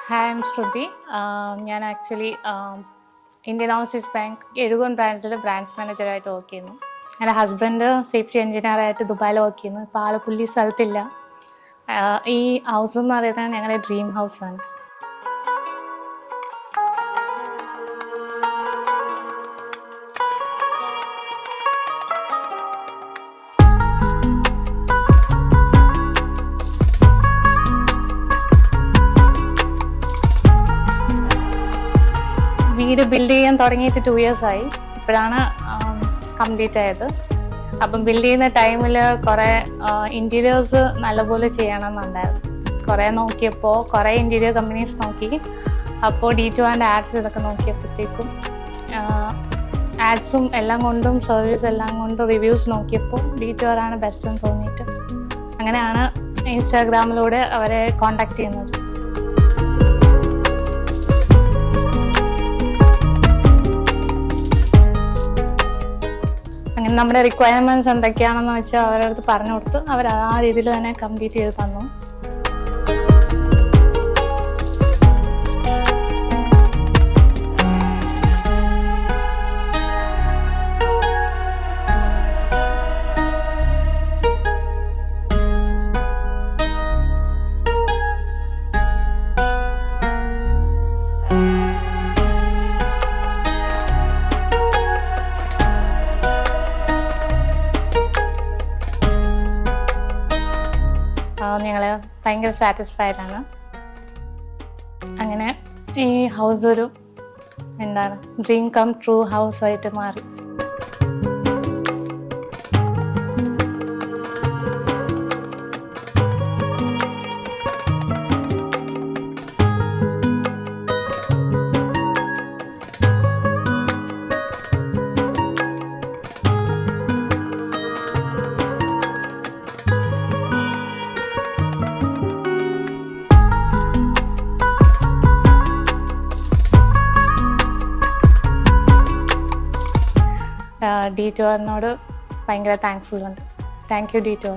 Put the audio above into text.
Hi, I'm Shruti. ഞാൻ actually Indian overseas bank Ezhukone ബ്രാഞ്ചിൽ branch മാനേജറായിട്ട് work ചെയ്യുന്നു. എൻ്റെ ഹസ്ബൻഡ് സേഫ്റ്റി എഞ്ചിനീയറായിട്ട് ദുബായിൽ വർക്ക് ചെയ്യുന്നു. ഇപ്പോൾ ആൾ പുള്ളി സ്ഥലത്തില്ല. ഈ ഹൗസ് എന്ന് പറയുന്നത് ഞങ്ങളുടെ ഡ്രീം ഹൗസാണ്. വീട് ബിൽഡ് ചെയ്യാൻ തുടങ്ങിയിട്ട് 2 years ആയി. ഇപ്പോഴാണ് കംപ്ലീറ്റ് ആയത്. അപ്പം ബിൽഡ് ചെയ്യുന്ന ടൈമിൽ കുറേ ഇൻറ്റീരിയേഴ്സ് നല്ലപോലെ ചെയ്യണമെന്നുണ്ടായിരുന്നു. കുറേ നോക്കിയപ്പോൾ കുറേ ഇൻറ്റീരിയർ കമ്പനീസ് നോക്കി. അപ്പോൾ D2 ആഡ്സ് ഇതൊക്കെ നോക്കിയപ്പോഴത്തേക്കും ആഡ്സും എല്ലാം കൊണ്ടും സർവീസ് എല്ലാം കൊണ്ടും റിവ്യൂസ് നോക്കിയപ്പോൾ D2 ആണ് ബെസ്റ്റ് എന്ന് തോന്നിയിട്ട് അങ്ങനെയാണ് ഇൻസ്റ്റാഗ്രാമിലൂടെ അവരെ കോൺടാക്ട് ചെയ്യുന്നത്. അങ്ങനെ നമ്മുടെ റിക്വയർമെൻറ്റ്സ് എന്തൊക്കെയാണെന്ന് വെച്ചാൽ അവരുടെ അടുത്ത് പറഞ്ഞു കൊടുത്ത് അവർ ആ രീതിയിൽ തന്നെ കംപ്ലീറ്റ് ചെയ്ത് തന്നു. ഞങ്ങൾ ഭയങ്കര സാറ്റിസ്ഫൈഡ് ആണ്. അങ്ങനെ ഈ ഹൗസ് ഒരു ഡ്രീം കം ട്രൂ ഹൗസായിട്ട് മാറി. D2 ഭയങ്കര താങ്ക്ഫുൾ ഉണ്ട്. Thank you D2.